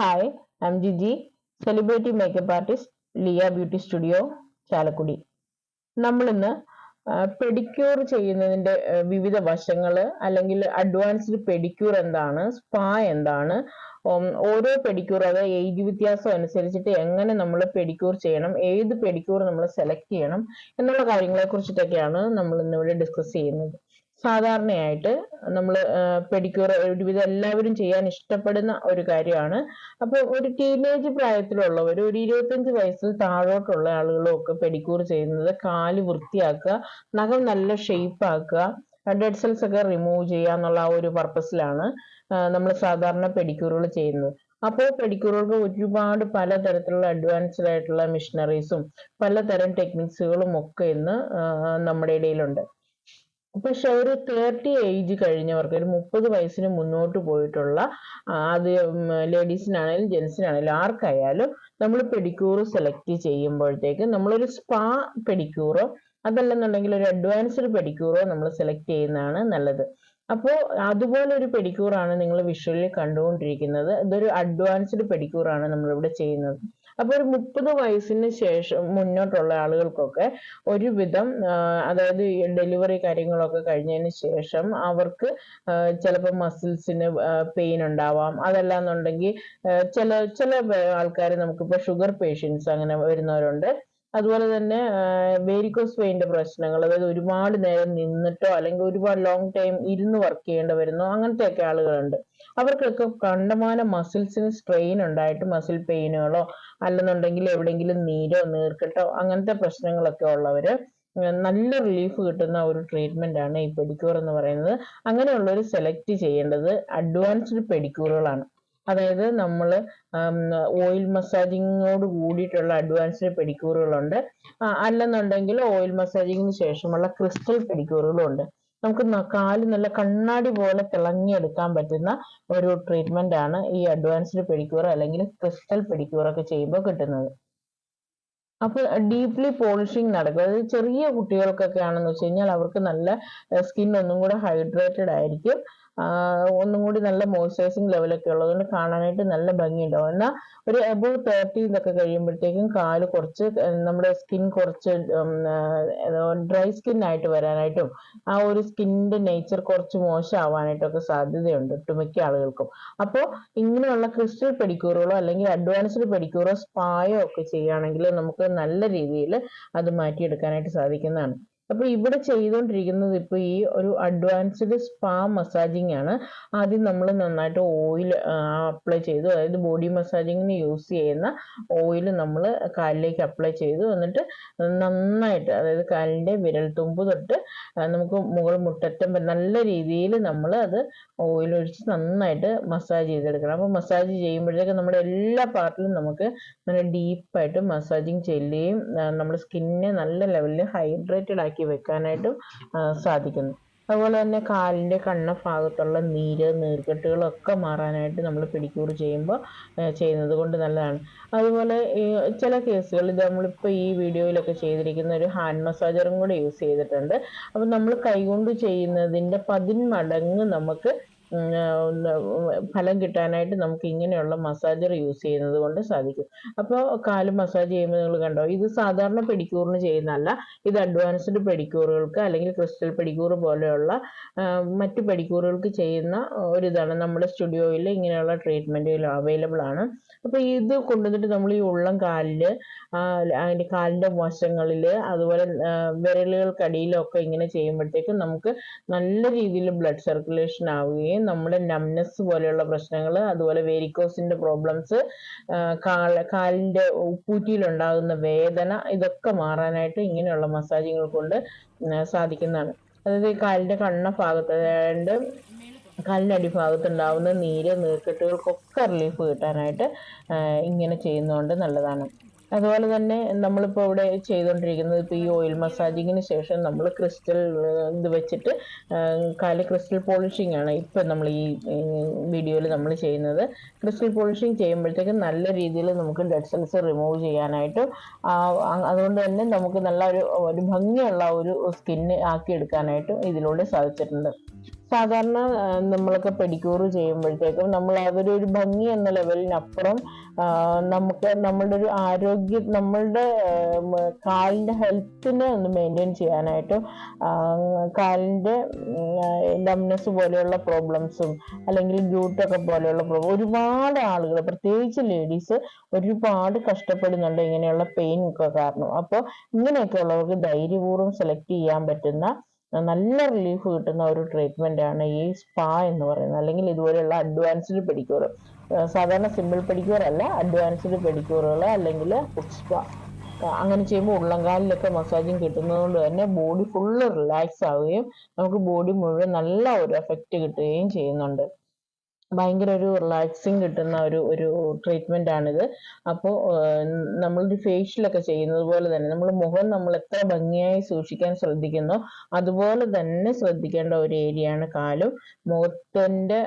Hi, I'm Gigi, celebrity makeup artist, Liya beauty studio Chalakudy. നമ്മളിന്ന് pedicure ചെയ്യുന്നതിന്റെ വിവിധ വശങ്ങൾ അല്ലെങ്കിൽ അഡ്വാൻസ്ഡ് പെഡിക്യൂർ എന്താണ്, സ്പാ എന്താണ്, ഓരോ പെഡിക്യൂർ അത് ഏജ് വ്യത്യാസം അനുസരിച്ചിട്ട് എങ്ങനെ നമ്മൾ പെഡിക്യൂർ ചെയ്യണം, ഏത് പെഡിക്യൂർ നമ്മൾ സെലക്ട് ചെയ്യണം എന്നുള്ള കാര്യങ്ങളെ കുറിച്ചിട്ടൊക്കെയാണ് നമ്മൾ ഇന്നിവിടെ ഡിസ്കസ് ചെയ്യുന്നത്. സാധാരണയായിട്ട് നമ്മൾ പെഡിക്യൂർ ഒരുവിധം എല്ലാവരും ചെയ്യാൻ ഇഷ്ടപ്പെടുന്ന ഒരു കാര്യമാണ്. അപ്പോൾ ഒരു ടീനേജ് പ്രായത്തിലുള്ളവർ, ഒരു 25 വയസ്സിൽ താഴോട്ടുള്ള ആളുകളും ഒക്കെ പെഡിക്യൂർ ചെയ്യുന്നത് കാല് വൃത്തിയാക്കുക, നഖം നല്ല ഷേപ്പ് ആക്കുക, ഡെഡ് സെൽസ് ഒക്കെ റിമൂവ് ചെയ്യുക എന്നുള്ള ആ ഒരു പർപ്പസിലാണ് നമ്മൾ സാധാരണ പെഡിക്യൂറുകൾ ചെയ്യുന്നത്. അപ്പോൾ പെഡിക്യൂറുകൾക്ക് ഒരുപാട് പലതരത്തിലുള്ള അഡ്വാൻസ്ഡ് ആയിട്ടുള്ള മെഷീനറീസും പലതരം ടെക്നിക്സുകളും ഒക്കെ ഇന്ന് നമ്മുടെ ഇടയിലുണ്ട്. പക്ഷെ ഒരു 30 ഏജ് കഴിഞ്ഞവർക്ക്, ഒരു 30 വയസ്സിന് മുന്നോട്ട് പോയിട്ടുള്ള അത് ലേഡീസിനാണെങ്കിലും ജെൻസിനാണെങ്കിലും ആർക്കായാലും നമ്മൾ പെഡിക്യൂർ സെലക്ട് ചെയ്യുമ്പോഴത്തേക്ക് നമ്മളൊരു സ്പാ പെഡിക്യൂറോ അതല്ലെന്നുണ്ടെങ്കിൽ ഒരു അഡ്വാൻസ്ഡ് പെഡിക്യൂറോ നമ്മൾ സെലക്ട് ചെയ്യുന്നതാണ് നല്ലത്. അപ്പോൾ അതുപോലെ ഒരു പെഡിക്യൂറാണ് നിങ്ങൾ വിഷ്വലിൽ കണ്ടുകൊണ്ടിരിക്കുന്നത്. ഇതൊരു അഡ്വാൻസ്ഡ് പെഡിക്യൂറാണ് നമ്മളിവിടെ ചെയ്യുന്നത്. അപ്പോൾ ഒരു 30 വയസ്സിന് ശേഷം മുന്നോട്ടുള്ള ആളുകൾക്കൊക്കെ ഒരുവിധം അതായത് ഡെലിവറി കാര്യങ്ങളൊക്കെ കഴിഞ്ഞതിന് ശേഷം അവർക്ക് ചിലപ്പോൾ മസിൽസിന് പെയിൻ ഉണ്ടാവാം. അതല്ലാന്നുണ്ടെങ്കിൽ ചില ആൾക്കാർ, നമുക്കിപ്പോൾ ഷുഗർ പേഷ്യൻസ് അങ്ങനെ വരുന്നവരുണ്ട്. അതുപോലെ തന്നെ വേരിക്കോസ് വെയിൻ്റെ പ്രശ്നങ്ങൾ, അതായത് ഒരുപാട് നേരം നിന്നിട്ടോ അല്ലെങ്കിൽ ഒരുപാട് ലോങ് ടൈം ഇരുന്ന് വർക്ക് ചെയ്യേണ്ടി വരുന്നോ അങ്ങനത്തെയൊക്കെ ആളുകളുണ്ട്. അവർക്കൊക്കെ കണ്ടമാനം മസിൽസിന് സ്ട്രെയിൻ ഉണ്ടായിട്ട് മസിൽ പെയിനുകളോ അല്ലെന്നുണ്ടെങ്കിൽ എവിടെയെങ്കിലും നീരോ നീർക്കെട്ടോ അങ്ങനത്തെ പ്രശ്നങ്ങളൊക്കെ ഉള്ളവര് നല്ല റിലീഫ് കിട്ടുന്ന ഒരു ട്രീറ്റ്മെന്റ് ആണ് ഈ പെഡിക്യൂർ എന്ന് പറയുന്നത്. അങ്ങനെയുള്ളവർ സെലക്ട് ചെയ്യേണ്ടത് അഡ്വാൻസ്ഡ് പെഡിക്യൂറുകളാണ്. അതായത് നമ്മൾ ഓയിൽ മസാജിങ്ങോട് കൂടിയിട്ടുള്ള അഡ്വാൻസ്ഡ് പെഡിക്യൂറുകളുണ്ട്. അല്ലെന്നുണ്ടെങ്കിൽ ഓയിൽ മസാജിങ്ങിന് ശേഷമുള്ള ക്രിസ്റ്റൽ പെഡിക്യൂറുകളും ഉണ്ട്. നമുക്ക് കാല് നല്ല കണ്ണാടി പോലെ തിളങ്ങിയെടുക്കാൻ പറ്റുന്ന ഒരു ട്രീറ്റ്മെന്റ് ആണ് ഈ അഡ്വാൻസ്ഡ് പെഡിക്യൂർ അല്ലെങ്കിൽ ക്രിസ്റ്റൽ പെഡിക്യൂർ ഒക്കെ ചെയ്യുമ്പോൾ കിട്ടുന്നത്. അപ്പോൾ ഡീപ്ലി പോളിഷിങ് നടക്കും. അതായത് ചെറിയ കുട്ടികൾക്കൊക്കെ ആണെന്ന് വെച്ച് കഴിഞ്ഞാൽ അവർക്ക് നല്ല സ്കിൻ ഒന്നും കൂടെ ഹൈഡ്രേറ്റഡ് ആയിരിക്കും, ഒന്നും കൂടി നല്ല മോയ്സ്ചറൈസിങ് ലെവലൊക്കെ ഉള്ളതുകൊണ്ട് കാണാനായിട്ട് നല്ല ഭംഗിയുണ്ടാവും. എന്നാൽ ഒരു എബോവ് 30 ഇതൊക്കെ കഴിയുമ്പോഴത്തേക്കും കാല് കുറച്ച് നമ്മുടെ സ്കിൻ കുറച്ച് ഡ്രൈ സ്കിൻ ആയിട്ട് വരാനായിട്ടും ആ ഒരു സ്കിന്നിന്റെ നേച്ചർ കുറച്ച് മോശമാവാനായിട്ടൊക്കെ സാധ്യതയുണ്ട് ഒട്ടുമിക്ക ആളുകൾക്കും. അപ്പോൾ ഇങ്ങനെയുള്ള ക്രിസ്റ്റൽ പെഡിക്യൂറുകളോ അല്ലെങ്കിൽ അഡ്വാൻസ്ഡ് പെഡിക്യൂറോ സ്പായോ ഒക്കെ ചെയ്യുകയാണെങ്കിൽ നമുക്ക് നല്ല രീതിയിൽ അത് മാറ്റിയെടുക്കാനായിട്ട് സാധിക്കുന്നതാണ്. അപ്പൊ ഇവിടെ ചെയ്തുകൊണ്ടിരിക്കുന്നത് ഇപ്പൊ ഈ ഒരു അഡ്വാൻസ്ഡ് സ്പാ മസാജിങ് ആണ്. ആദ്യം നമ്മൾ നന്നായിട്ട് ഓയിൽ അപ്ലൈ ചെയ്തു, അതായത് ബോഡി മസാജിങ്ങിന് യൂസ് ചെയ്യുന്ന ഓയിൽ നമ്മൾ കാലിലേക്ക് അപ്ലൈ ചെയ്തു. എന്നിട്ട് നന്നായിട്ട്, അതായത് കാലിന്റെ വിരൽത്തുമ്പ് തൊട്ട് നമുക്ക് മുകൾ മുട്ടറ്റം നല്ല രീതിയിൽ നമ്മൾ അത് ഓയിൽ ഒഴിച്ച് നന്നായിട്ട് മസാജ് ചെയ്തെടുക്കണം. അപ്പൊ മസാജ് ചെയ്യുമ്പോഴത്തേക്ക് നമ്മുടെ എല്ലാ പാർട്ടിലും നമുക്ക് നല്ല ഡീപ്പായിട്ട് മസാജിങ് ചെല്ലുകയും നമ്മുടെ സ്കിന്നിനെ നല്ല ലെവലിൽ ഹൈഡ്രേറ്റഡ് ആക്കി വെക്കാനായിട്ടും സാധിക്കുന്നു. അതുപോലെ തന്നെ കാലിൻ്റെ കണ്ണ ഭാഗത്തുള്ള നീർക്കെട്ടുകളൊക്കെ മാറാനായിട്ട് നമ്മൾ പെഡിക്യൂർ ചെയ്യുന്നത് കൊണ്ട് നല്ലതാണ്. അതുപോലെ ചില കേസുകൾ ഇത് നമ്മളിപ്പോൾ ഈ വീഡിയോയിലൊക്കെ ചെയ്തിരിക്കുന്ന ഒരു ഹാൻഡ് മസാജറും കൂടെ യൂസ് ചെയ്തിട്ടുണ്ട്. അപ്പം നമ്മൾ കൈകൊണ്ട് ചെയ്യുന്നതിൻ്റെ 10 മടങ്ങ് നമുക്ക് ഫലം കിട്ടാനായിട്ട് നമുക്ക് ഇങ്ങനെയുള്ള മസാജർ യൂസ് ചെയ്യുന്നത് കൊണ്ട് സാധിക്കും. അപ്പോൾ കാല് മസാജ് ചെയ്യുമ്പോൾ നിങ്ങൾ കണ്ടോ, ഇത് സാധാരണ പെഡിക്യൂറിന് ചെയ്യുന്നതല്ല, ഇത് അഡ്വാൻസ്ഡ് പെഡിക്യൂറുകൾക്ക് അല്ലെങ്കിൽ ക്രിസ്റ്റൽ പെഡിക്യൂർ പോലെയുള്ള മറ്റ് പെഡിക്യൂറുകൾക്ക് ചെയ്യുന്ന ഒരിതാണ്. നമ്മുടെ സ്റ്റുഡിയോയിൽ ഇങ്ങനെയുള്ള ട്രീറ്റ്മെൻറ്റുകൾ അവൈലബിൾ ആണ്. അപ്പോൾ ഇത് കൊണ്ടുവന്നിട്ട് നമ്മൾ ഈ ഉള്ളം കാലില്, അതിൻ്റെ കാലിൻ്റെ വശങ്ങളിൽ, അതുപോലെ വിരലുകൾക്കടിയിലൊക്കെ ഇങ്ങനെ ചെയ്യുമ്പോഴത്തേക്കും നമുക്ക് നല്ല രീതിയിൽ ബ്ലഡ് സർക്കുലേഷൻ ആവുകയും നമ്മുടെ നംനെസ് പോലെയുള്ള പ്രശ്നങ്ങൾ, അതുപോലെ വേരിക്കോസിന്റെ പ്രോബ്ലംസ്, കാലിന്റെ ഉപ്പൂറ്റിയിലുണ്ടാകുന്ന വേദന, ഇതൊക്കെ മാറാനായിട്ട് ഇങ്ങനെയുള്ള മസാജിങ്ങൾ കൊണ്ട് സാധിക്കുന്നതാണ്. അതായത് കാലിന്റെ കണ്ണ ഭാഗത്ത്, അതായത് കാലിൻ്റെ അടിഭാഗത്തുണ്ടാവുന്ന നീർക്കെട്ടുകൾക്കൊക്കെ റിലീഫ് കിട്ടാനായിട്ട് ഇങ്ങനെ ചെയ്യുന്നതുകൊണ്ട് നല്ലതാണ്. അതുപോലെ തന്നെ നമ്മളിപ്പോൾ ഇവിടെ ചെയ്തുകൊണ്ടിരിക്കുന്നത്, ഇപ്പോൾ ഈ ഓയിൽ മസാജിങ്ങിന് ശേഷം നമ്മൾ ക്രിസ്റ്റൽ ഇത് വെച്ചിട്ട് കാല് ക്രിസ്റ്റൽ പോളിഷിംഗ് ആണ് ഇപ്പം നമ്മൾ ഈ വീഡിയോയിൽ നമ്മൾ ചെയ്യുന്നത്. ക്രിസ്റ്റൽ പോളിഷിംഗ് ചെയ്യുമ്പോഴത്തേക്കും നല്ല രീതിയിൽ നമുക്ക് ഡെഡ് സെൽസ് റിമൂവ് ചെയ്യാനായിട്ടും അതുകൊണ്ട് തന്നെ നമുക്ക് നല്ല ഒരു ഭംഗിയുള്ള ഒരു സ്കിന്ന് ആക്കിയെടുക്കാനായിട്ടും ഇതിലൂടെ സാധിച്ചിട്ടുണ്ട്. സാധാരണ നമ്മളൊക്കെ പെഡിക്യൂർ ചെയ്യുമ്പോഴത്തേക്കും നമ്മൾ അതൊരു ഭംഗി എന്ന ലെവലിനപ്പുറം നമുക്ക് നമ്മളുടെ ഒരു ആരോഗ്യം, നമ്മളുടെ കാലിന്റെ ഹെൽത്തിനെ ഒന്ന് മെയിൻറ്റെയിൻ ചെയ്യാനായിട്ടും കാലിന്റെ ഡംനെസ് പോലെയുള്ള പ്രോബ്ലംസും അല്ലെങ്കിൽ ഗ്യൂട്ടൊക്കെ പോലെയുള്ള പ്രോബ്ലം ഒരുപാട് ആളുകൾ, പ്രത്യേകിച്ച് ലേഡീസ് ഒരുപാട് കഷ്ടപ്പെടുന്നുണ്ട് ഇങ്ങനെയുള്ള പെയിൻ ഒക്കെ കാരണം. അപ്പോൾ ഇങ്ങനെയൊക്കെ ഉള്ളവർക്ക് ധൈര്യപൂർവ്വം സെലക്ട് ചെയ്യാൻ പറ്റുന്ന നല്ല റിലീഫ് കിട്ടുന്ന ഒരു ട്രീറ്റ്മെന്റ് ആണ് ഈ സ്പാ എന്ന് പറയുന്നത്, അല്ലെങ്കിൽ ഇതുപോലെയുള്ള അഡ്വാൻസ്ഡ് പെഡിക്യൂർ. സാധാരണ സിമ്പിൾ പെഡിക്യൂർ അല്ല, അഡ്വാൻസ്ഡ് പെഡിക്യൂറുകൾ അല്ലെങ്കിൽ ഫുഡ് സ്പാ. അങ്ങനെ ചെയ്യുമ്പോൾ ഉള്ളംകാലിലൊക്കെ മസാജിങ് കിട്ടുന്നത് കൊണ്ട് തന്നെ ബോഡി ഫുള്ള് റിലാക്സ് ആവുകയും നമുക്ക് ബോഡി മുഴുവൻ നല്ല ഒരു എഫക്റ്റ് കിട്ടുകയും ചെയ്യുന്നുണ്ട്. ഭയങ്കര ഒരു റിലാക്സിങ് കിട്ടുന്ന ഒരു ട്രീറ്റ്മെന്റ് ആണിത്. അപ്പോൾ നമ്മളൊരു ഫേഷ്യലൊക്കെ ചെയ്യുന്നത് പോലെ തന്നെ നമ്മൾ മുഖം നമ്മൾ എത്ര ഭംഗിയായി സൂക്ഷിക്കാൻ ശ്രദ്ധിക്കുന്നോ അതുപോലെ തന്നെ ശ്രദ്ധിക്കേണ്ട ഒരു ഏരിയയാണ് കാലും. മുഖത്തിന്റെ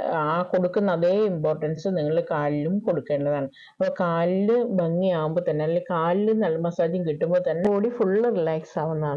കൊടുക്കുന്ന അതേ ഇമ്പോർട്ടൻസ് നിങ്ങൾ കാലിലും കൊടുക്കേണ്ടതാണ്. അപ്പോൾ കാലില് ഭംഗിയാകുമ്പോൾ തന്നെ, അല്ലെങ്കിൽ കാലിൽ നല്ല മസാജിങ് കിട്ടുമ്പോൾ തന്നെ ബോഡി ഫുള്ള് റിലാക്സ് ആവുന്നതാണ്.